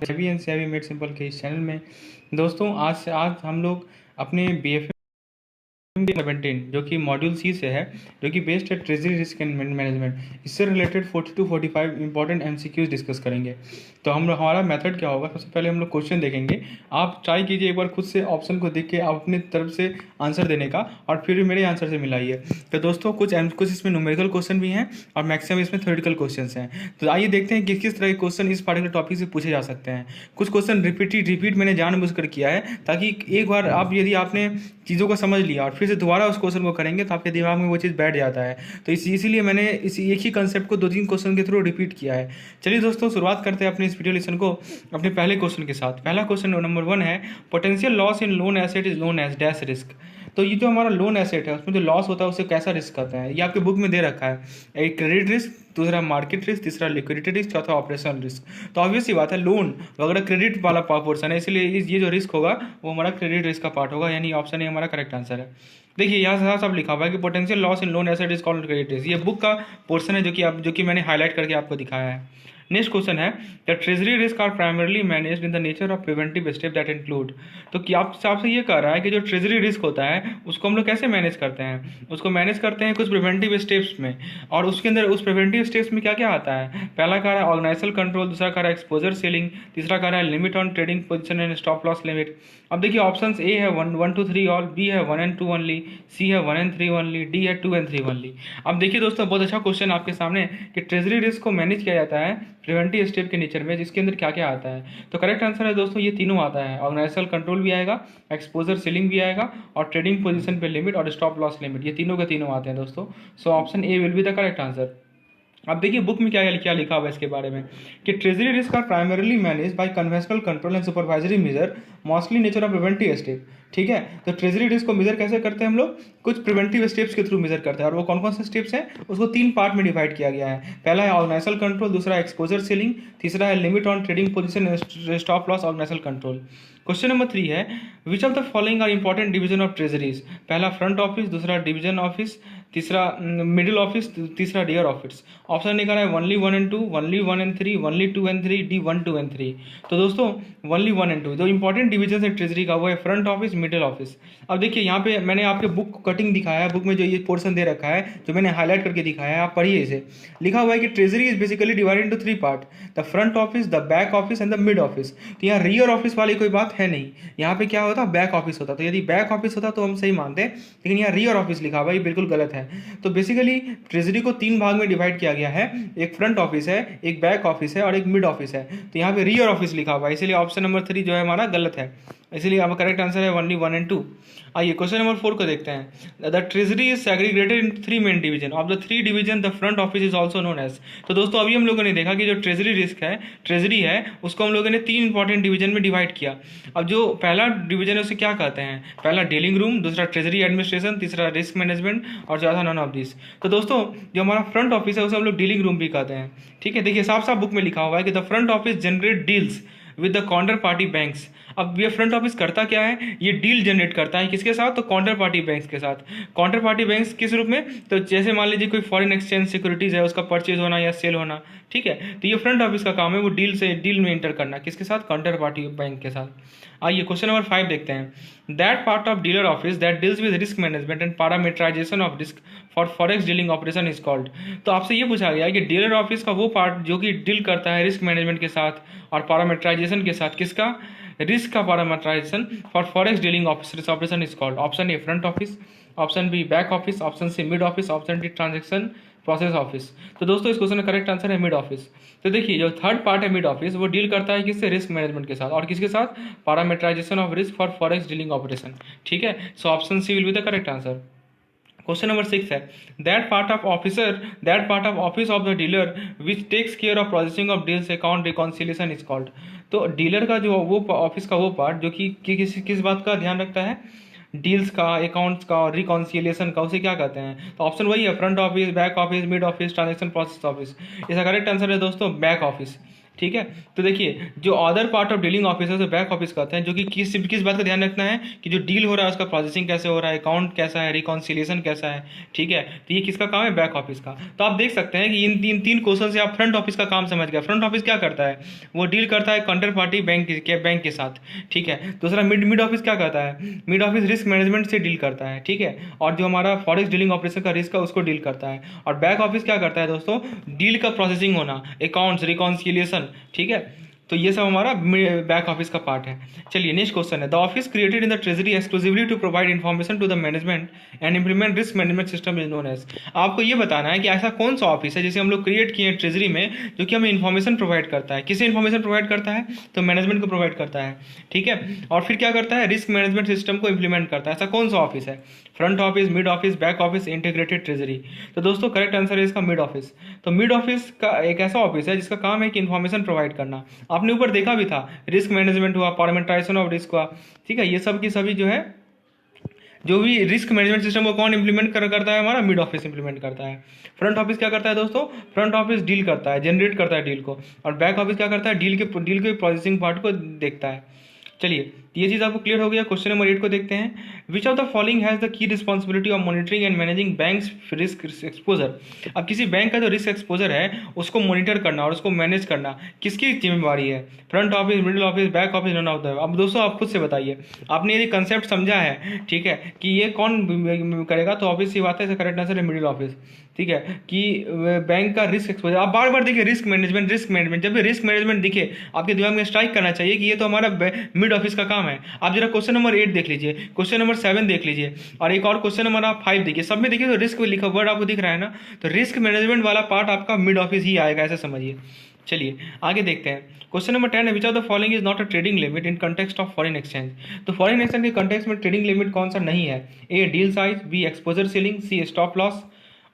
SEBI and SEBI made simple के इस channel में दोस्तों आज हम लोग अपने BFM 17 जो कि मॉड्यूल सी से है, जो कि बेस्ड है ट्रेजरी रिस्क एंड मैनेजमेंट, इससे related 40 to 45 important MCQs discuss करेंगे। तो हमारा मेथड क्या होगा, सबसे पहले हम लोग क्वेश्चन देखेंगे। आप ट्राई कीजिए एक बार खुद से ऑप्शन को देख के आप अपनी तरफ से आंसर देने का, और फिर मेरे आंसर से मिलाइए। तो दोस्तों कुछ इसमें न्यूमेरिकल क्वेश्चन भी हैं और मैक्सिमम इसमें थ्योरेटिकल क्वेश्चन हैं। तो आइए देखते हैं कि किस तरह के क्वेश्चन इस पार्टिकुलर टॉपिक से पूछे जा सकते हैं। कुछ क्वेश्चन रिपीट मैंने जानबूझकर किया है, ताकि एक बार यदि आपने चीज़ों को समझ लिया और फिर से दोबारा उस क्वेश्चन को करेंगे तो आपके दिमाग में वो चीज़ बैठ जाता है। तो इसीलिए मैंने एक ही कंसेप्ट को 2-3 क्वेश्चन के थ्रू रिपीट किया है। चलिए दोस्तों शुरुआत करते हैं अपने इस वीडियो लेसन को अपने पहले क्वेश्चन के साथ। पहला क्वेश्चन नंबर 1 है, potential loss in loan asset is known as dash risk. तो ये जो हमारा लोन एसेट है उसमें जो लॉस होता है उसे कैसा रिस्क कहते हैं, ये आपके बुक में दे रखा है। एक क्रेडिट रिस्क, दूसरा मार्केट रिस्क, तीसरा लिक्विडिटी रिस्क, चौथा ऑपरेशनल रिस्क। तो ऑब्वियस सी बात है, लोन वगैरह क्रेडिट वाला पोर्सन है, इसलिए ये जो रिस्क होगा वो हमारा क्रेडिट रिस्क का पार्ट होगा, यानी ऑप्शन ए हमारा करेक्ट आंसर है। देखिए यहाँ साफ लिखा हुआ है कि potential loss in loan asset is called credit risk. ये बुक का पोर्सन है जो कि मैंने हाईलाइट करके आपको दिखाया है। नेक्स्ट क्वेश्चन है, the treasury risk are primarily managed in the nature of preventive step that include. तो क्या आपसे ये कह रहा है कि जो ट्रेजरी रिस्क होता है उसको हम लोग कैसे मैनेज करते हैं, उसको मैनेज करते हैं कुछ प्रिवेंटिव स्टेप्स में। और उसके अंदर उस प्रिवेंटिव स्टेप्स में क्या क्या आता है, पहला कह रहा है ऑर्गेनाइजेशनल कंट्रोल, दूसरा कह रहा है एक्सपोजर सेलिंग, तीसरा कह रहा है limit on trading position and stop loss limit. अब देखिए ऑप्शन ए है 1 to 3 ऑल, बी है 1 and 2 ओनली, सी है 1 and 3 ओनली, डी है 2 and 3 ओनली। अब देखिए दोस्तों बहुत अच्छा क्वेश्चन आपके सामने कि ट्रेजरी रिस्क को मैनेज किया जाता है प्रिवेंटिव स्टेप के नेचर में, जिसके अंदर क्या क्या आता है। तो करेक्ट आंसर है दोस्तों ये तीनों आता है, ऑर्गेनाइजेशनल कंट्रोल भी आएगा, एक्सपोजर सेलिंग भी आएगा, और ट्रेडिंग पोजीशन पे लिमिट और स्टॉप लॉस लिमिट, ये तीनों के तीनों आते हैं दोस्तों। So option A will be the correct answer. अब देखिए बुक में क्या लिखा हुआ है इसके बारे में कि treasury risk are primarily manage by conventional control and supervisory measure mostly nature of preventive step. ठीक है, तो ट्रेजरी रिस्क को मेजर कैसे करते हैं हम लोग, कुछ प्रिवेंटिव स्टेप्स के थ्रू मेजर करते हैं, और वो कौन कौन से स्टेप्स हैं उसको 3 पार्ट में डिवाइड किया गया है। पहला है ऑर्गेनाइजेशनल कंट्रोल, दूसरा है एक्सपोजर सेलिंग, तीसरा है limit on trading position stop loss organisational control. Question number 3 है, which of the following are important division of treasuries. पहला फ्रंट ऑफिस, दूसरा डिवीजन ऑफिस, तीसरा मिडिल ऑफिस, तीसरा रियर ऑफिस। ऑप्शन निकाला है only 1 and 2, only 1 and 3, only 2 and 3, D 1, 2 and 3। तो दोस्तों only 1 and 2 जो इंपॉर्टेंट डिवीजन है ट्रेजरी का वो है फ्रंट ऑफिस, मिडिल ऑफिस। अब देखिए यहाँ पे मैंने आपके बुक कटिंग दिखाया है, बुक में जो ये पोर्शन दे रखा है जो मैंने हाईलाइट करके दिखाया है, आप पढ़िए इसे। लिखा हुआ है कि treasury is basically divided into 3 part, the front office, the back office and the mid office. तो यहाँ रियर ऑफिस वाली कोई बात है नहीं, यहाँ पे क्या होता है बैक ऑफिस होता। तो यदि बैक ऑफिस होता तो हम सही मानते हैं, लेकिन यहाँ रियर ऑफिस लिखा हुआ है, ये बिल्कुल गलत है। तो बेसिकली ट्रेजरी को 3 भाग में डिवाइड किया गया है, एक फ्रंट ऑफिस है, एक बैक ऑफिस है और एक मिड ऑफिस है। तो यहाँ पे रियर ऑफिस लिखा हुआ है, इसलिए ऑप्शन नंबर 3 जो है हमारा गलत है, इसलिए अब करेक्ट आंसर है ओनली 1 and 2। आइए क्वेश्चन नंबर 4 को देखते हैं। The treasury is segregated in 3 main division, of the 3 division the front office is also known as. तो दोस्तों अभी हम लोगों ने देखा कि जो ट्रेजरी रिस्क है, ट्रेजरी है, उसको हम लोगों ने 3 इंपॉर्टेंट डिवीजन में डिवाइड किया। अब जो पहला डिवीजन है उसे क्या कहते हैं, पहला डीलिंग रूम, दूसरा ट्रेजरी एडमिनिस्ट्रेशन, तीसरा रिस्क मैनेजमेंट और चौथा नॉन ऑफ दिस। तो दोस्तों जो हमारा फ्रंट ऑफिस है उसे हम लोग डीलिंग रूम भी कहते हैं। ठीक है, देखिए साफ साफ बुक में लिखा हुआ है कि the front office generate deals with the counter party banks. अब ये फ्रंट ऑफिस करता क्या है, ये डील जनरेट करता है किसके साथ, तो काउंटर पार्टी बैंक्स के साथ। काउंटर पार्टी बैंक्स किस रूप में, तो जैसे मान लीजिए कोई फॉरेन एक्सचेंज सिक्योरिटीज है उसका परचेज होना या सेल होना। ठीक है, तो ये फ्रंट ऑफिस का काम है, वो डील में इंटर करना किसके साथ, काउंटर पार्टी बैंक के साथ। आइए क्वेश्चन नंबर 5 देखते हैं। That part of dealer office that deals with risk management and parameterisation of risk for forex dealing operation is called. तो आपसे ये पूछा गया है कि डीलर ऑफिस का वो पार्ट जो कि डील करता है रिस्क मैनेजमेंट के साथ और पैरामीटराइजेशन के साथ, किसका, रिस्क का parameterisation for forex dealing operation is called. Option A front office, option B back office, option C mid office, option D transaction process office. तो दोस्तों इस क्वेश्चन का करेक्ट आंसर है मिड ऑफिस। तो देखिए जो थर्ड पार्ट है mid office वो डील करता है किससे, रिस्क मैनेजमेंट के साथ, और किसके साथ, parameterisation of risk for forex dealing operation. ठीक है, so option C will be the correct answer. Question number 6 है, that part of office of the dealer which takes care of processing of deals account reconciliation is called. तो dealer का जो वो office का वो part जो कि किस बात का ध्यान रखता है, डील्स का, अकाउंट्स का और रिकॉन्सिलिएशन का, उसे क्या कहते हैं। तो ऑप्शन वही है front office, back office, mid office, transaction process office. इसका करेक्ट आंसर है दोस्तों बैक ऑफिस। ठीक है। तो देखिए जो other part of dealing officer से बैक ऑफिस कहते हैं, जो कि किस बात का ध्यान रखना है कि जो डील हो रहा है उसका प्रोसेसिंग कैसे हो रहा है, अकाउंट कैसा है, रिकॉन्सिलिएशन कैसा है, ठीक है। तो ये किसका काम है, बैक ऑफिस का। तो आप देख सकते हैं कि इन तीन क्वेश्चन से आप फ्रंट ऑफिस का काम समझ गए। फ्रंट ऑफिस क्या करता है, वो डील करता है काउंटर पार्टी बैंक के साथ, ठीक है। दूसरा मिड ऑफिस क्या करता है, मिड ऑफिस रिस्क मैनेजमेंट से डील करता है, ठीक है, और जो हमारा फॉरेक्स डीलिंग ऑपरेशन का रिस्क है उसको डील करता है। और बैक ऑफिस क्या करता है दोस्तों, डील का प्रोसेसिंग होना, अकाउंट्स, रिकॉन्सिलिएशन, ठीक है। तो ये सब हमारा बैक ऑफिस का पार्ट है। चलिए नेक्स्ट क्वेश्चन है, the office created in the treasury exclusively to provide information to the management and implement risk management system is known as. आपको ये बताना है कि ऐसा कौन सा ऑफिस है जिसे हम लोग क्रिएट किए हैं ट्रेजरी में, जो कि हमें इन्फॉर्मेशन प्रोवाइड करता है। किसे इन्फॉर्मेशन प्रोवाइड करता है, तो मैनेजमेंट को प्रोवाइड करता है, ठीक है। और फिर क्या करता है, रिस्क मैनेजमेंट सिस्टम को इंप्लीमेंट करता है। ऐसा कौन सा ऑफिस है, front office, mid office, back office, integrated treasury. तो दोस्तों करेक्ट आंसर है इसका मिड ऑफिस। तो मिड ऑफिस का एक ऐसा ऑफिस है जिसका काम है कि इन्फॉर्मेशन प्रोवाइड करना। आपने ऊपर देखा भी था, रिस्क मैनेजमेंट हुआ, पार्मेंटाइजेशन ऑफ रिस्क हुआ, ठीक है। ये सब की सभी जो है, जो भी रिस्क मैनेजमेंट सिस्टम को कौन इंप्लीमेंट करता है, हमारा मिड ऑफिस इंप्लीमेंट करता है। फ्रंट ऑफिस क्या करता है दोस्तों, फ्रंट ऑफिस डील करता है, जनरेट करता है डील को। और बैक ऑफिस क्या करता है, डील के प्रोसेसिंग पार्ट को देखता है। चलिए ये चीज़ आपको क्लियर हो गया। क्वेश्चन नंबर 8 को देखते हैं, which of the following has the key responsibility of monitoring and managing banks risk exposure. अब किसी बैंक का जो रिस्क एक्सपोजर है उसको मॉनिटर करना और उसको मैनेज करना किसकी जिम्मेवारी है, front office, middle office, back office, none of the. अब दोस्तों आप खुद से बताइए, आपने यदि कंसेप्ट समझा है, ठीक है, कि ये कौन करेगा, तो ऑब्वियस सी बात है, इसका करेक्ट आंसर है मिडिल ऑफिस, ठीक है। कि बैंक का रिस्क एक्सपोजर, आप बार बार देखिए रिस्क मैनेजमेंट, जब भी रिस्क मैनेजमेंट दिखे आपके दिमाग में स्ट्राइक करना चाहिए कि ये तो हमारा मिड ऑफिस का काम है। आप जरा क्वेश्चन नंबर 8 देख लीजिए, क्वेश्चन नंबर 7 देख लीजिए, और एक और क्वेश्चन नंबर आप 5 देखिए, सब में देखिए तो रिस्क लिखा वर्ड आपको दिख रहा है ना, तो रिस्क मैनेजमेंट वाला पार्ट आपका मिड ऑफिस ही आएगा, ऐसा समझिए। चलिए आगे देखते हैं। क्वेश्चन नंबर 10 है, which of the following is not a trading limit in context of foreign exchange. तो फॉरेन एक्सचेंज के कंटेक्स्ट में ट्रेडिंग लिमिट कौन सा नहीं है, A deal size, B exposure ceiling, C stop loss,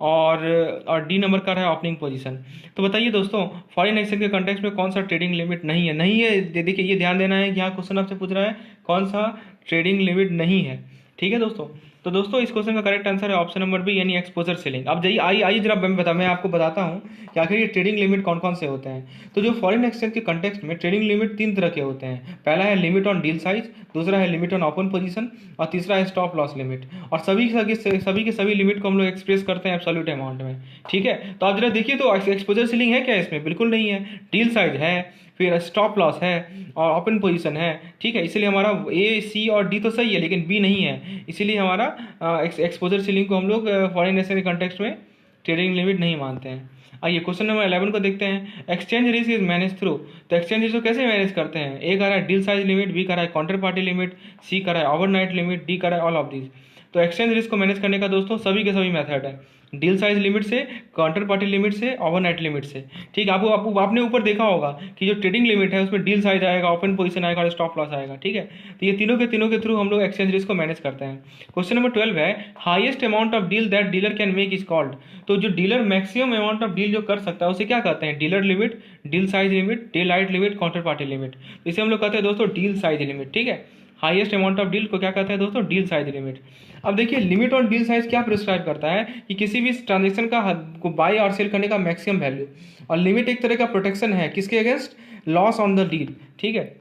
और डी नंबर का है ओपनिंग पोजीशन। तो बताइए दोस्तों फॉरेन एक्सचेंज के कंटेक्स्ट में कौन सा ट्रेडिंग लिमिट नहीं है। नहीं है, देखिए ये ध्यान देना है कि यहाँ क्वेश्चन आपसे पूछ रहा है कौन सा ट्रेडिंग लिमिट नहीं है, ठीक है दोस्तों। तो दोस्तों इस क्वेश्चन का करेक्ट आंसर है ऑप्शन नंबर बी, यानी एक्सपोजर सेलिंग। अब जाइए आइए जरा मैं आपको बताता हूँ कि आखिर ये ट्रेडिंग लिमिट कौन कौन से होते हैं। तो जो फॉरेन एक्सचेंज के कंटेक्स्ट में ट्रेडिंग लिमिट 3 तरह के होते हैं। पहला है लिमिट ऑन डील साइज, दूसरा है लिमिट ऑन ओपन पोजीशन, और तीसरा है स्टॉप लॉस लिमिट। और सभी के सभी लिमिट को हम लोग एक्सप्रेस करते हैं एब्सोल्यूट अमाउंट में, ठीक है। तो आप जरा देखिए तो एक्सपोजर सीलिंग है क्या इसमें, बिल्कुल नहीं है। डील साइज है, फिर स्टॉप लॉस है, और ओपन पोजीशन है, ठीक है। इसलिए हमारा ए, सी और डी तो सही है, लेकिन बी नहीं है। इसीलिए हमारा एक्सपोजर सीलिंग को हम लोग फॉरेन एक्सचेंज के कंटेक्स्ट में ट्रेडिंग लिमिट नहीं मानते हैं। आइए क्वेश्चन नंबर 11 को देखते हैं, exchange risk is manage through. तो एक्सचेंज रिस्क को कैसे मैनेज करते हैं, ए कर रहा है डील साइज लिमिट, बी कर रहा है काउंटर पार्टी लिमिट, सी कर रहा है ओवरनाइट लिमिट, डी कर रहा है ऑल ऑफ दीज। तो एक्सचेंज रिस्क को मैनेज करने का दोस्तों सभी के सभी मेथड है, डील साइज लिमिट से, काउंटर पार्टी लिमिट से, ओवरनाइट लिमिट से, ठीक है। आपने ऊपर देखा होगा कि जो ट्रेडिंग लिमिट है उसमें डील साइज आएगा, ओपन पोजीशन आएगा और स्टॉप लॉस आएगा, ठीक है। तो ये तीनों के थ्रू हम लोग एक्सचेंज रिस्क को मैनेज करते हैं। क्वेश्चन नंबर 12 है, highest amount of deal that dealer can make is called. तो जो dealer maximum amount of deal जो कर सकता है उसे क्या कहते हैं, dealer limit, deal size limit, day light limit, counter party limit. इसे हम लोग कहते हैं दोस्तों डील साइज लिमिट, ठीक है। हाईएस्ट अमाउंट ऑफ डील को क्या कहते हैं दोस्तों, डील साइज लिमिट। अब देखिए लिमिट ऑन डील साइज क्या प्रिस्क्राइब करता है कि किसी भी ट्रांजेक्शन का को बाय और सेल करने का मैक्सिमम वैल्यू, और लिमिट एक तरह का प्रोटेक्शन है किसके against, loss on the deal, ठीक है।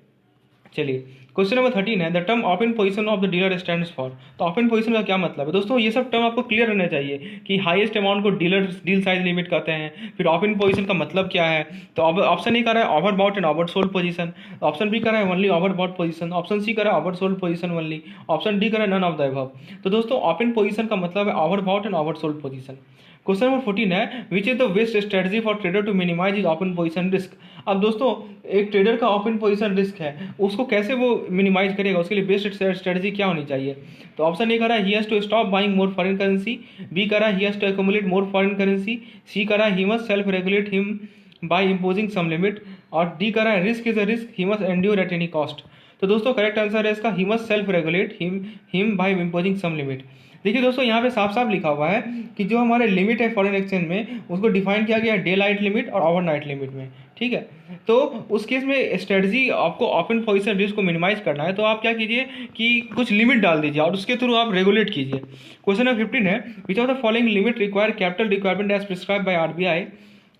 चलिए क्वेश्चन नंबर 13 है, the term open position of the dealer stands for. तो ओपन पोजीशन का क्या मतलब है दोस्तों, ये सब टर्म आपको क्लियर रहना चाहिए कि हाईएस्ट अमाउंट को डील साइज लिमिट कहते हैं। फिर ओपन पोजीशन का मतलब क्या है, तो ऑप्शन ए कर रहा है over bought and over sold position, option B कर रहा है only over bought position, option C कर रहा है over sold position only, option D कर रहा है नन ऑफ द अबव। तो दोस्तों ओपन पोजीशन का मतलब है over bought and over sold position. Question number 14 है, which is the best strategy for trader to minimise is open position risk. अब दोस्तों एक ट्रेडर का ओपन पोजीशन रिस्क है, उसको कैसे वो मिनिमाइज करेगा, उसके लिए बेस्ट स्ट्रेटजी क्या होनी चाहिए। तो ऑप्शन ए कर रहा है he has to stop buying more foreign currency, B कर रहा है he has to accumulate more foreign currency, C कर रहा है he must self regulate him by imposing some limit, और डी कर रहा है risk is a risk he must endure at any cost. तो दोस्तों करेक्ट आंसर है इसका he must self regulate him by imposing some limit. देखिए दोस्तों यहाँ पे साफ साफ लिखा हुआ है कि जो हमारे लिमिट है फॉरेन एक्सचेंज में उसको डिफाइन किया गया है डे लाइट लिमिट और ओवरनाइट लिमिट में, ठीक है। तो उस केस में स्ट्रेटजी आपको ओपन पोजीशन रिस्क को मिनिमाइज करना है, तो आप क्या कीजिए कि कुछ लिमिट डाल दीजिए और उसके थ्रू आप रेगुलेट कीजिए। क्वेश्चन नंबर 15 है, which of the following limit require capital requirement as prescribe by RBI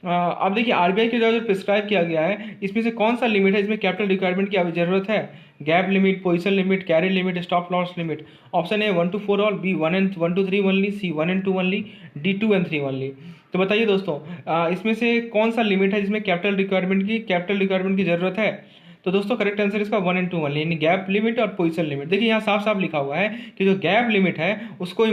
अब देखिए आरबीआई के द्वारा जो प्रिस्क्राइब किया गया है इसमें से कौन सा लिमिट है इसमें कैपिटल रिक्वायरमेंट की जरूरत है? Gap limit, position limit, carry limit, stop loss limit. Option A 1 to 4 all, B 1 to 3 only, C 1 and 2 only, D 2 and 3 only. तो बताइए दोस्तों इसमें से कौन सा लिमिट है जिसमें कैपिटल रिक्वायरमेंट की जरूरत है? तो दोस्तों करेक्ट आंसर इसका 1 and 2 ओनली, यानी गैप लिमिट और पोजीशन लिमिट। देखिए यहाँ साफ साफ लिखा हुआ है कि जो गैप लिमिट है उसको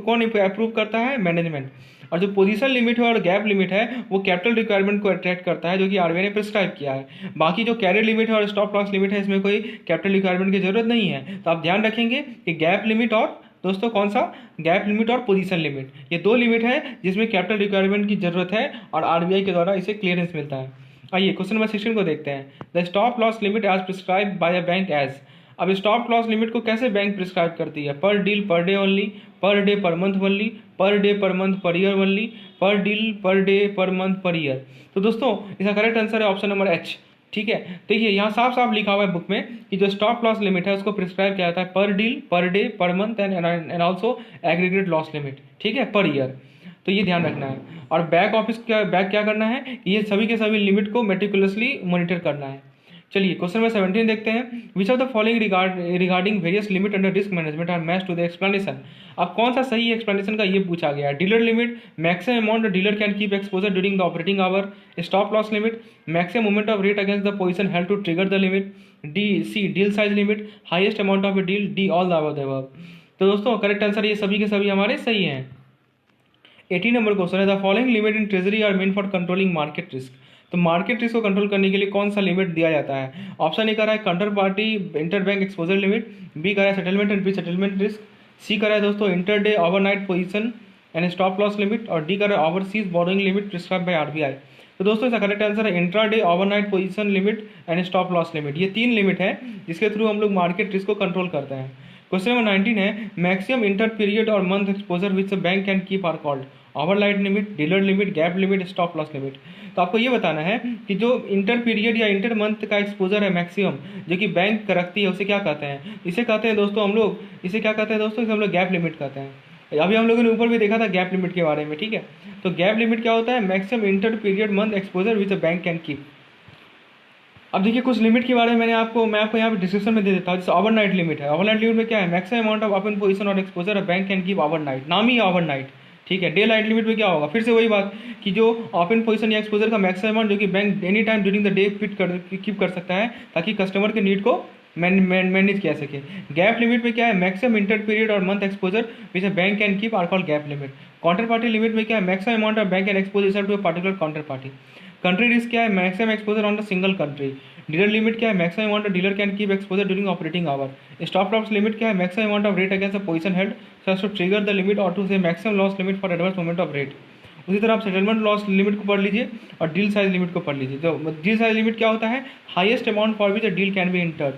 कौन अप्रूव करता है? मैनेजमेंट। और जो पोजीशन लिमिट है और गैप लिमिट है वो कैपिटल रिक्वायरमेंट को अट्रैक्ट करता है, जो कि आरबीआई ने प्रिस्क्राइब किया है। बाकी जो कैरी लिमिट है और स्टॉप लॉस लिमिट है इसमें कोई कैपिटल रिक्वायरमेंट की जरूरत नहीं है। तो आप ध्यान रखेंगे कि गैप लिमिट और दोस्तों कौन सा? गैप लिमिट और पोजीशन लिमिट, ये दो लिमिट है जिसमें कैपिटल रिक्वायरमेंट की जरूरत है और आरबीआई के द्वारा इसे क्लियरेंस मिलता है। आइए क्वेश्चन नंबर 16 को देखते हैं। The stop loss limit as prescribe by a bank as. अब स्टॉप लॉस लिमिट को कैसे बैंक प्रिस्क्राइब करती है? Per deal per day only, per day per month only, per day per month per year only, per deal per day per month per year. तो दोस्तों इसका correct answer है option number H. ठीक है, देखिए यहाँ साफ साफ लिखा हुआ है बुक में कि जो स्टॉप लॉस लिमिट है उसको प्रिस्क्राइब किया जाता है per deal, per day, per month and also aggregate loss limit. ठीक है, पर ईयर। तो ये ध्यान रखना है। और बैक क्या करना है? ये सभी के सभी लिमिट को मेटिकुलसली मॉनिटर करना है। चलिए क्वेश्चन नंबर 17 देखते हैं। Which of the following regarding various limit under risk management are match to the explanation. अब कौन सा सही एक्सप्लेनेशन का ये पूछा गया है? Dealer limit, maximum amount dealer can keep exposure during the operating hour, stop loss limit, maximum movement of rate against the position held to trigger the limit, D C deal size limit, highest amount of a deal, D all the above. तो दोस्तों correct answer ये सभी के सभी हमारे सही हैं। 18 नंबर क्वेश्चन है the following limit in treasury are main for controlling market risk. तो मार्केट रिस्क को कंट्रोल करने के लिए कौन सा लिमिट दिया जाता है? ऑप्शन ए कर रहा है counter party interbank exposure limit, B कर रहा है settlement and pre settlement risk, C कर रहा है दोस्तों inter day overnight position and stop loss limit, और डी कर रहा है overseas borrowing limit prescribe by RBI. तो दोस्तों इसका करेक्ट आंसर है intra day overnight position limit and stop loss limit. ये तीन लिमिट है जिसके थ्रू हम लोग मार्केट रिस्क को कंट्रोल करते हैं। क्वेश्चन नंबर 19 है मैक्सिमम इंटर पीरियड और month exposure which bank can keep are called overnight limit, dealer limit, gap limit, stop loss limit. तो आपको ये बताना है कि जो इंटर पीरियड या इंटर मंथ का एक्सपोजर है मैक्सिमम जो कि बैंक रखती है उसे क्या कहते हैं? इसे कहते हैं दोस्तों हम लोग, इसे क्या कहते हैं दोस्तों? इसे हम लोग गैप लिमिट कहते हैं। अभी हम लोगों ने ऊपर भी देखा था गैप लिमिट के बारे में। ठीक है, तो गैप लिमिट क्या होता है? Maximum inter period month exposure which a bank can keep. अब देखिए कुछ लिमिट के बारे में मैं आपको यहाँ पे डिस्क्रिप्शन में दे देता हूँ। जैसे ओवरनाइट लिमिट है, ओवरनाइट लिमिट में क्या है? Maximum amount of open position और exposure bank can keep overnight, नाम ही ओवरनाइट। ठीक है, डे लाइट लिमिट में क्या होगा? फिर से वही बात कि जो ओपन पोजीशन या एक्सपोजर का मैक्सिमम अमाउंट जो कि bank any time during the day keep कर सकता है ताकि कस्टमर के नीड को मैनेज किया सके। गैप लिमिट में क्या है? मैक्सिमम इंटर पीरियड और month exposure which bank can keep are called gap limit. Counter party limit में क्या है? Maximum amount of bank can exposure to particular counter party. Country risk क्या है? Maximum exposure on the single country. Dealer limit क्या है? Maximum amount of dealer can keep exposure during operating hour. Stop loss limit क्या है? Maximum amount of rate against the position held so as to trigger the limit और to set maximum loss limit for adverse movement of rate. उसी तरह आप settlement loss limit को पढ़ लीजिए और डील साइज लिमिट को पढ़ लीजिए। तो डील साइज लिमिट क्या होता है? Highest amount for which a deal can be entered.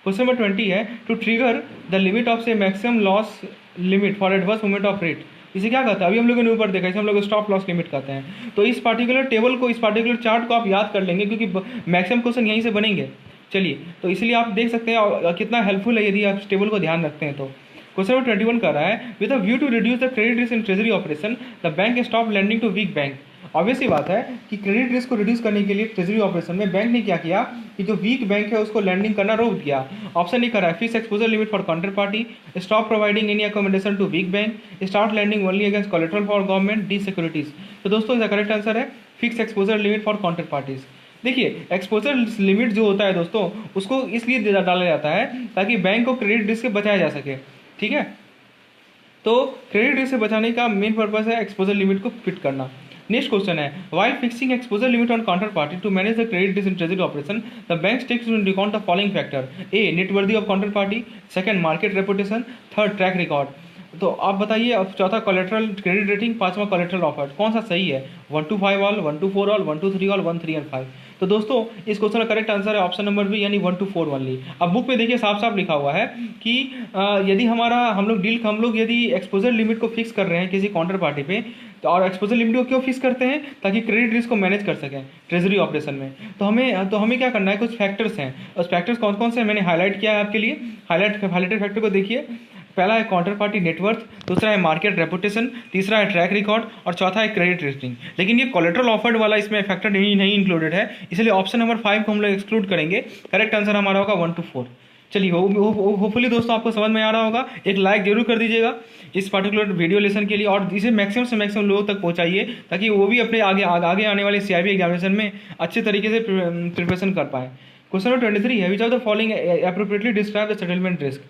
Question number 20 है to trigger the limit of से maximum loss limit for adverse movement of rate. इसे क्या कहता है? अभी हम लोगों ने ऊपर देखा, इसे हम लोग स्टॉप लॉस लिमिट कहते हैं। तो इस पार्टिकुलर टेबल को, इस पार्टिकुलर चार्ट को आप याद कर लेंगे क्योंकि मैक्सिमम क्वेश्चन यहीं से बनेंगे। चलिए, तो इसलिए आप देख सकते हैं कितना हेल्पफुल है यदि आप इस टेबल को ध्यान रखते हैं। तो क्वेश्चन नंबर 21 कर रहा है with a view to reduce the credit risk in treasury operation the bank stop lending to weak bank. Obviously बात है कि क्रेडिट रिस्क को रिड्यूस करने के लिए ट्रेजरी ऑपरेशन में बैंक ने क्या किया कि जो वीक बैंक है उसको लैंडिंग करना रोक दिया। ऑप्शन ए करा है fix exposure limit for counter party, stop providing any accommodation to weak bank, start lending only against collateral for government, D securities. तो दोस्तों इसका करेक्ट आंसर है fix exposure limit for counter parties. देखिए exposure limit जो होता है दोस्तों उसको इसलिए डाला जाता है ताकि बैंक को क्रेडिट रिस्क से बचाया जा सके। ठीक है, तो क्रेडिट रिस्क से बचाने का मेन पर्पस है एक्सपोजर लिमिट को फिट करना। नेक्स्ट क्वेश्चन है while fixing exposure limit on counter party to manage the credit risk in treasury operation the bank takes into account the following factor. A net worth of counter party, second market reputation, third track record. तो आप बताइए, अब चौथा collateral credit rating, पांचवा collateral offer, कौन सा सही है? 1 to 5 all, 1 to 4 all, 1 to 3 all, 1, 3 and 5। तो दोस्तों इस क्वेश्चन का करेक्ट आंसर है ऑप्शन नंबर बी यानी 1 to 4 ओनली। अब बुक में देखिए साफ साफ लिखा हुआ है कि यदि हम लोग यदि एक्सपोजर लिमिट को फिक्स कर रहे हैं किसी काउंटर पार्टी पे, तो और एक्सपोजर लिमिट को क्यों फिक्स करते हैं? ताकि क्रेडिट रिस्क को मैनेज कर सकें ट्रेजरी ऑपरेशन में। तो हमें क्या करना है? कुछ फैक्टर्स हैं, उस फैक्टर्स कौन कौन से मैंने हाईलाइट किया है आपके लिए। हाईलाइटेड फैक्टर को देखिए, पहला है काउंटर पार्टी नेटवर्थ, दूसरा है मार्केट रेपुटेशन, तीसरा है ट्रैक रिकॉर्ड और चौथा है क्रेडिट रेटिंग। लेकिन ये कोलेट्रल ऑफर्ड वाला इसमें फैक्टर नहीं इंक्लूडेड है, इसलिए ऑप्शन नंबर 5 को हम लोग एक्सक्लूड करेंगे। करेक्ट आंसर हमारा होगा 1 to 4। चलिए होपफुली दोस्तों आपको समझ में आ रहा होगा। एक लाइक जरूर कर दीजिएगा इस पर्टिकुलर वीडियो लेसन के लिए, और इसे मैक्सिमम से मैक्सिमम लोगों तक पहुंचाइए ताकि वो भी अपने आगे आने वाले CIB एग्जामिनेशन में अच्छे तरीके से प्रिपरेशन कर पाए। क्वेश्चन नंबर 23 है, which of the following appropriately describe the settlement risk.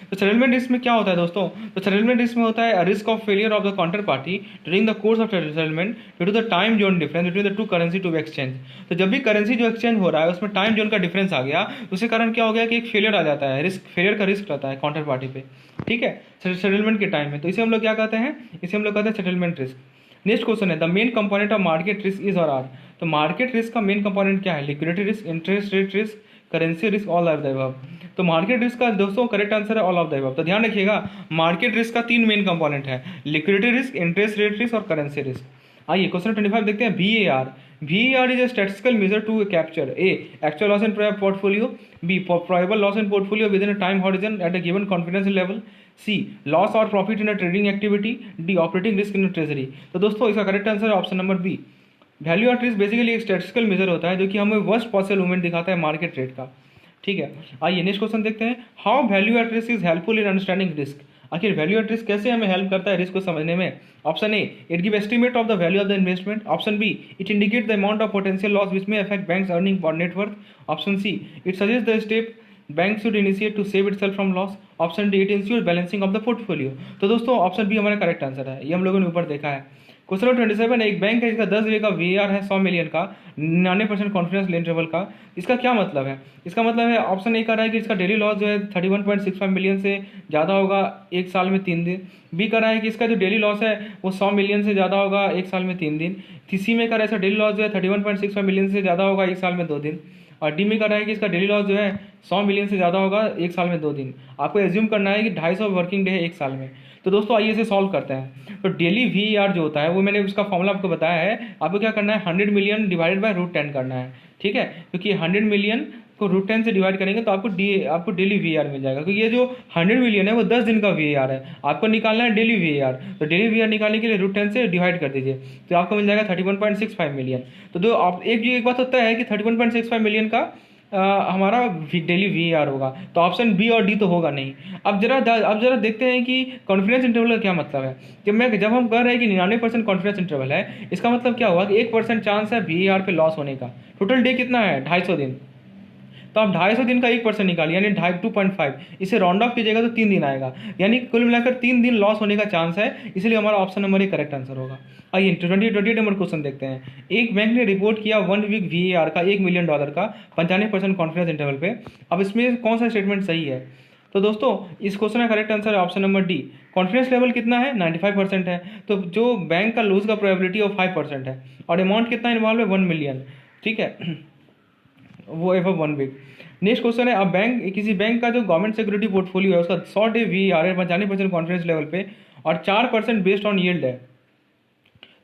तो सेटलमेंट रिस्क में क्या होता है दोस्तों? तो सेटलमेंट रिस्क में होता है risk of failure of the counter party during the course of settlement due to the time zone difference between the two currency to exchange. तो जब भी करेंसी जो एक्सचेंज हो रहा है उसमें टाइम जोन का डिफरेंस आ गया, उसके कारण क्या हो गया कि एक फेलियर आ जाता है, फेलियर का रिस्क रहता है काउंटर पार्टी पे, ठीक है, सेटलमेंट के टाइम में। तो इसे हम लोग क्या कहते हैं? इसे हम लोग कहते हैं सेटलमेंट रिस्क। नेक्स्ट क्वेश्चन है, the main component of market risk is और आर। तो मार्केट रिस्क का मेन कंपोनेंट क्या है? Liquidity risk, interest rate risk, currency risk, all of the above. तो मार्केट रिस्क का दोस्तों करेक्ट आंसर है ऑल ऑफ द अबव। तो ध्यान रखिएगा, मार्केट रिस्क का 3 मेन कंपोनेंट है, liquidity risk, interest rate risk और करेंसी रिस्क। आइए क्वेश्चन 25 देखते हैं। VAR। VAR is a statistical measure to capture A actual loss in portfolio, B probable loss in portfolio within a time horizon at a given confidence level, C loss और profit in a trading activity, D operating risk in treasury. तो दोस्तों इसका correct answer है option number B. Value at risk basically एक statistical measure होता है जो कि हमें वर्स्ट पॉसिबल मूवमेंट दिखाता है मार्केट रेट का, ठीक है। आइए नेक्स्ट क्वेश्चन देखते हैं। How value at risk is helpful in understanding risk. आखिर वैल्यू एट रिस्क कैसे हमें हेल्प करता है रिस्क को समझने में? Option A, it give estimate of the value of the investment. Option B, it indicate the amount of potential loss which may affect bank's earning और net worth. Option C, it suggest the step bank should initiate to save itself from loss. Option D, it ensure balancing of the portfolio. तो दोस्तों option B हमारा correct answer है, ये हम लोगों ने ऊपर देखा है। क्वेश्चन नंबर 27, एक बैंक है जिसका 10 डे का VAR है 100 मिलियन का, 99% कॉन्फिडेंस इंटरवल का। इसका क्या मतलब है? इसका मतलब है ऑप्शन ए कह रहा है कि इसका डेली लॉस जो है 31.65 मिलियन से ज़्यादा होगा 1 साल में 3 दिन। बी कह रहा है कि इसका जो डेली लॉस है वो 100 मिलियन से ज़्यादा होगा 1 साल में 3 दिन। सी में कह रहा है इसका डेली लॉस जो है 31.65 मिलियन से ज़्यादा होगा 1 साल में 2 दिन। और डी में कह रहा है कि इसका डेली लॉस जो है 100 मिलियन से ज़्यादा होगा 1 साल में 2 दिन। आपको एज्यूम करना है कि 250 वर्किंग डे है 1 साल में। तो दोस्तों आइए इसे सॉल्व करते हैं। तो डेली VAR जो होता है वो मैंने उसका फॉर्मूला आपको बताया है। आपको क्या करना है, 100 मिलियन डिवाइडेड बाय √10 करना है, ठीक है, क्योंकि 100 मिलियन को √10 से डिवाइड करेंगे तो आपको डेली VAR मिल जाएगा, क्योंकि ये जो 100 मिलियन है वो 10 दिन का VAR है। आपको निकालना है डेली VAR, तो डेली VAR निकालने के लिए √10 से डिवाइड कर दीजिए तो आपको मिल जाएगा 31.65 मिलियन। तो दो आप एक बात होता है कि 31.65 मिलियन का हमारा डेली VAR होगा, तो ऑप्शन बी और डी तो होगा नहीं। अब जरा देखते हैं कि कॉन्फिडेंस इंटरवल का क्या मतलब है। जब हम कह रहे हैं कि 99% कॉन्फिडेंस इंटरवल है, इसका मतलब क्या हुआ कि 1% चांस है VAR पे लॉस होने का। टोटल डे कितना है? 250 दिन। तो आप 250 दिन का 1% निकालिए यानी 2.5, इसे राउंड ऑफ कीजिएगा तो 3 दिन आएगा, यानी कुल मिलाकर 3 दिन लॉस होने का चांस है, इसलिए हमारा ऑप्शन नंबर 1 करेक्ट आंसर होगा। आइए 28 नंबर क्वेश्चन देखते हैं। एक बैंक ने रिपोर्ट किया 1 वीक VAR का $1 मिलियन का 95% कॉन्फिडेंस इंटरवल पे। अब इसमें कौन सा स्टेटमेंट सही है? तो दोस्तों इस क्वेश्चन का करेक्ट आंसर है option number D. Confidence level कितना है? 95% है, तो जो बैंक का लूज का प्रोबेबिलिटी ऑफ 5% है, और अमाउंट कितना इन्वॉल्व है? 1 मिलियन, ठीक है, वो एवं 1 वीक। नेक्स्ट क्वेश्चन है, अब किसी बैंक का जो गवर्नमेंट सिक्योरिटी पोर्टफोलियो है उसका 100 डे VAR है 95% कॉन्फिडेंस लेवल पे और 4% बेस्ड ऑन यील्ड है।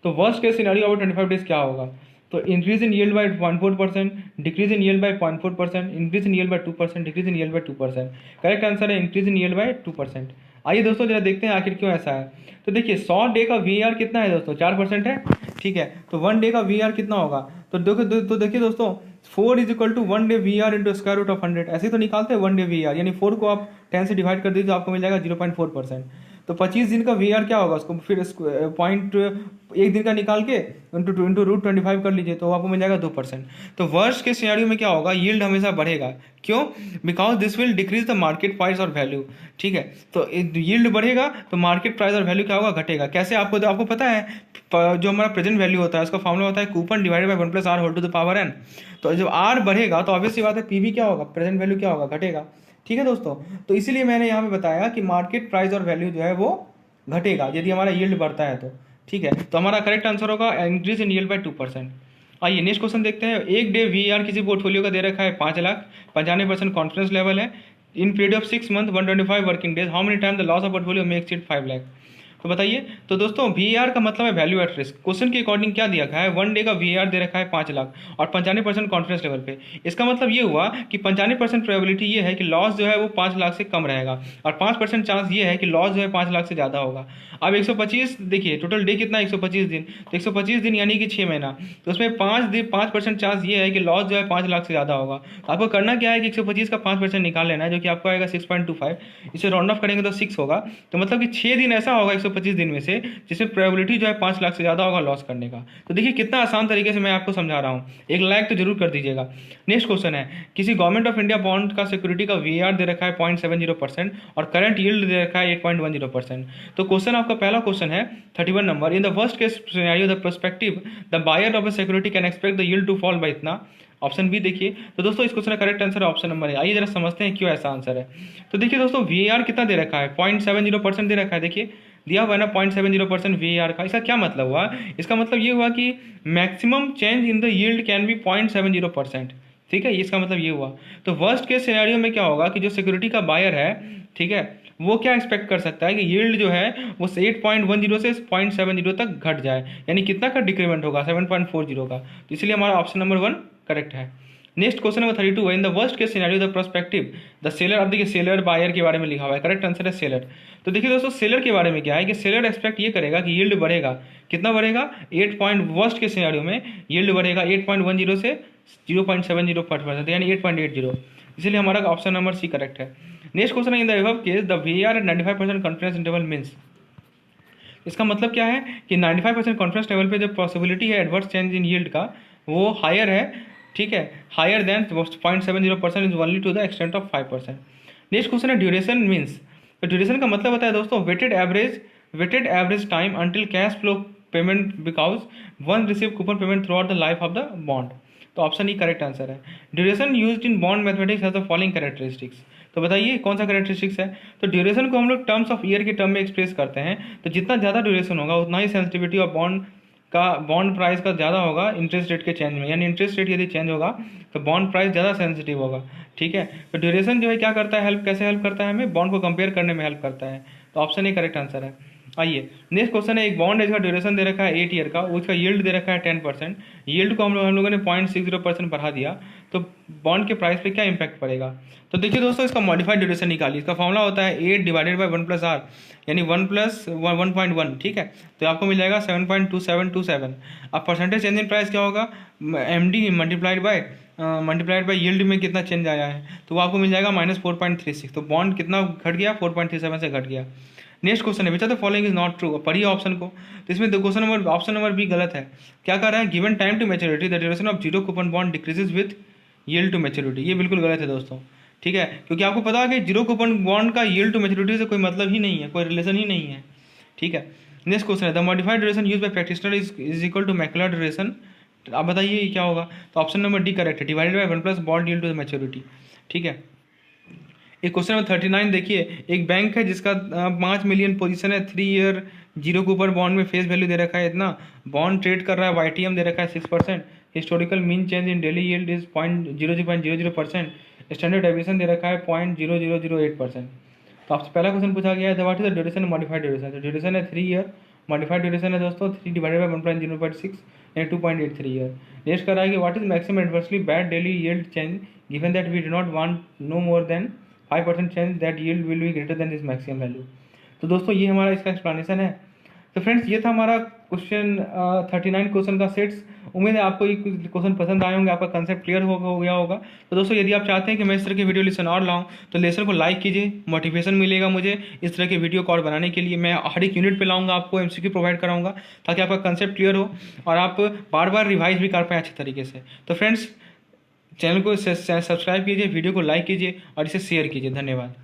तो worst case scenario over 25 days क्या होगा? तो increase in yield by 0.4%, decrease in yield by 0.4%, increase in yield by 2%, decrease in yield by 2%। Correct answer है इंक्रीज इन यील्ड बाय 2%। आइए दोस्तों जरा देखते हैं आखिर क्यों ऐसा है। तो देखिए 100 डे का VAR कितना है दोस्तों? 4% है, ठीक है, तो 1 डे का VAR कितना होगा? तो देखिए दोस्तों 4 is equal to 1 day VAR into square root of 100, ऐसे तो निकालते हैं 1 डे VAR, यानी 4 को आप 10 से डिवाइड कर दीजिए तो आपको मिल जाएगा 0.4%। तो 25 दिन का VAR क्या होगा? उसको फिर पॉइंट 1 दिन का निकाल के इंटू √25 कर लीजिए तो आपको मिल जाएगा 2%। तो वर्स्ट के सिनेरियो में क्या होगा? यील्ड हमेशा बढ़ेगा। क्यों? Because this will decrease the market price और वैल्यू, ठीक है, तो यील्ड बढ़ेगा तो मार्केट प्राइस और वैल्यू क्या होगा? घटेगा। कैसे? आपको पता है जो हमारा प्रेजेंट वैल्यू होता है उसका फॉर्मूला होता है coupon divided by 1 + r whole to the power n। तो जब r बढ़ेगा तो ऑब्वियसली बात है PV क्या होगा? प्रेजेंट वैल्यू क्या होगा? घटेगा, ठीक है दोस्तों। तो इसीलिए मैंने यहाँ पे बताया कि मार्केट प्राइस और वैल्यू जो है वो घटेगा यदि हमारा यील्ड बढ़ता है तो, ठीक है। तो हमारा करेक्ट आंसर होगा इंक्रीज इन यील्ड बाय 2%। आइए नेक्स्ट क्वेश्चन देखते हैं। एक डे VAR किसी पोर्टफोलियो का दे रखा है 5 लाख, 95% कॉन्फिडेंस लेवल है, in period of 6 month 125 working days, how many time the loss of portfolio may exceed 5 lakh. तो बताइए। तो दोस्तों VAR का मतलब है वैल्यू एट रिस्क। क्वेश्चन के अकॉर्डिंग क्या दिया गया है, 1 डे का VAR दे रखा है 5 लाख और 95% कॉन्फिडेंस लेवल पे। इसका मतलब ये हुआ कि 95% प्रोबेबिलिटी ये है कि लॉस जो है वो 5 लाख से कम रहेगा और 5% चांस ये है कि लॉस जो है 5 लाख से ज़्यादा होगा। अब 125 देखिए टोटल डे कितना 125 दिन, तो 125 दिन यानी कि 6 महीना, तो उसमें 5% चांस ये है कि लॉस जो है 5 लाख से ज़्यादा होगा। तो आपको करना क्या है कि 125 का 5% निकाल लेना है, जो कि आपको आएगा 6.25। इसे राउंड ऑफ करेंगे तो 6 होगा। तो मतलब कि 6 दिन ऐसा होगा 125 दिन में से जिसमें प्रोबेबिलिटी जो है 5 लाख से ज़्यादा होगा लॉस करने का। तो देखिए कितना आसान तरीके से मैं आपको समझा रहा हूँ, एक लाइक तो जरूर कर दीजिएगा। नेक्स्ट क्वेश्चन है, किसी गवर्नमेंट ऑफ इंडिया बॉन्ड का सिक्योरिटी का VAR दे रखा है 0.70% और करंट यील्ड दे रखा है 8.10%। तो क्वेश्चन आपका पहला क्वेश्चन है 31 number, in the worst case scenario the prospective the buyer of a security can expect the yield to fall by इतना। ऑप्शन बी देखिए। तो दोस्तों इस क्वेश्चन का करेक्ट आंसर है ऑप्शन नंबर है। आइए जरा समझते हैं क्यों ऐसा आंसर है। तो देखिए दोस्तों VAR कितना दे रखा है, 0.70% दे रखा है। देखिए दिया हुआ है ना 0.70% VAR का। इसका क्या मतलब हुआ, इसका मतलब ये हुआ कि maximum change in the yield can be 0.70%। ठीक है, इसका मतलब ये हुआ। तो वर्स्ट केस सिनेरियो में क्या होगा कि जो सिक्योरिटी का बायर है, ठीक है, वो क्या एक्सपेक्ट कर सकता है कि यील्ड जो है वो 8.10 से 0.70 तक घट जाए, यानी कितना का डिक्रीमेंट होगा 7.40 का। तो इसलिए हमारा ऑप्शन नंबर 1 करेक्ट है। नेक्स्ट क्वेश्चन नंबर 32 है, in the worst case scenario the prospective the seller. अब देखिए सेलर बायर के बारे में लिखा हुआ है, करेक्ट आंसर है सेलर। तो देखिए दोस्तों सेलर के बारे में क्या है कि सेलर एक्सपेक्ट ये करेगा कि यील्ड बढ़ेगा, कितना बढ़ेगा 8 पॉइंट, वर्स्ट के सिनेरियो में यील्ड बढ़ेगा 8.10 से 0.70%, यानी 8.80। इसलिए हमारा ऑप्शन नंबर सी करेक्ट है। नेक्स्ट क्वेश्चन है, in the above case the VAR at 95% confidence interval means. इसका मतलब क्या है कि 95% कॉन्फिडेंस लेवल पे जो पॉसिबिलिटी है एडवर्स चेंज इन यील्ड का वो हायर है, ठीक है, higher than 0.70% is only to the extent of 5%। Next question है ड्यूरेशन मीन्स। तो ड्यूरेशन का मतलब होता है दोस्तों weighted average time until cash flow payment because one receive coupon payment throughout the life of the bond. तो option E correct answer है। Duration used in bond mathematics has the following characteristics. तो बताइए कौन सा characteristics है। तो duration को हम लोग टर्म्स ऑफ ईयर के टर्म में एक्सप्रेस करते हैं। तो जितना ज़्यादा ड्यूरेशन होगा उतना ही सेंसिटिविटी ऑफ बॉन्ड प्राइस का ज़्यादा होगा इंटरेस्ट रेट के चेंज में, यानी इंटरेस्ट रेट यदि चेंज होगा तो बॉन्ड प्राइस ज़्यादा सेंसिटिव होगा। ठीक है, तो ड्यूरेशन जो है क्या करता है, कैसे हेल्प करता है, हमें बॉन्ड को कंपेयर करने में हेल्प करता है। तो ऑप्शन ए करेक्ट आंसर है। आइए नेक्स्ट क्वेश्चन है, एक बॉन्ड है जिसका ड्यूरेशन दे रखा है 8 ईयर का, उसका यील्ड दे रखा है 10%। यील्ड को हम लोगों ने 0.60% बढ़ा दिया, तो बॉन्ड के प्राइस पे क्या इंपैक्ट पड़ेगा। तो देखिए दोस्तों इसका मॉडिफाइड ड्यूरेशन निकालिए। इसका फॉर्मूला होता है 8 डिवाइडेड बाई 1+R, यानी 1+1.1। ठीक है, तो आपको मिल जाएगा 7.2727। अब परसेंटेज चेंज इन प्राइस क्या होगा, MD मल्टीप्लाइड बाई यील्ड में कितना चेंज आया है, तो वो आपको मिल जाएगा -4.36। तो बॉन्ड कितना घट गया, 4.37 से घट गया। नेक्स्ट क्वेश्चन है, which are the following is not true. पढ़िए ऑप्शन को। तो इसमें ऑप्शन नंबर बी गलत है। क्या कर रहा है, given time to maturity the duration of zero coupon bond decreases with yield to maturity. ये बिल्कुल गलत है दोस्तों, ठीक है, क्योंकि आपको पता है कि जीरो कूपन बॉन्ड का यील्ड टू मैच्योरिटी से कोई मतलब ही नहीं है, कोई रिलेशन ही नहीं है। ठीक है, नेक्स्ट क्वेश्चन है, the modified duration use by practitioner is equal to Macaulay duration. आप बताइए ये क्या होगा। तो ऑप्शन नंबर डी करेक्ट है, divided by 1+ bond yield to maturity. ठीक है, एक क्वेश्चन नंबर 39 देखिए, एक बैंक है जिसका 5 मिलियन पोजीशन है, 3 ईयर जीरो कूपन बॉन्ड में फेस वैल्यू दे रखा है इतना, बॉन्ड ट्रेड कर रहा है, YTM दे रखा है 6%, historical mean change in daily yield is 0.00%, standard deviation दे रखा है 0.0008%। तो आपसे पहला क्वेश्चन पूछा गया है what is the duration modified duration. तो ड्यूरेशन है 3 ईयर, मॉडिफाइड ड्यूरेशन है दोस्तों 3 डिवाइडेड बाई 1.06 यानी 2.83 ईयर। नेक्स्ट कर रहा है कि what is maximum adversely bad daily yield change given that we do not want no more than 5% change that yield will be greater than this maximum value. तो दोस्तों ये हमारा इसका एक्सप्लेनेशन है। तो फ्रेंड्स ये था हमारा क्वेश्चन 39 क्वेश्चन का सेट्स। उम्मीद है आपको ये क्वेश्चन पसंद आए होंगे, आपका कंसेप्ट क्लियर हो गया होगा। तो दोस्तों यदि आप चाहते हैं कि मैं इस तरह के वीडियो लेसन और लाऊं तो लेसन को लाइक कीजिए, मोटिवेशन मिलेगा मुझे इस तरह के वीडियो को और बनाने के लिए। मैं हर एक यूनिट पे लाऊंगा, आपको MCQ प्रोवाइड कराऊंगा ताकि आपका कंसेप्ट क्लियर हो और आप बार बार रिवाइज भी कर पाएँ अच्छे तरीके से। तो फ्रेंड्स चैनल को सब्सक्राइब कीजिए, वीडियो को लाइक कीजिए और इसे शेयर कीजिए। धन्यवाद।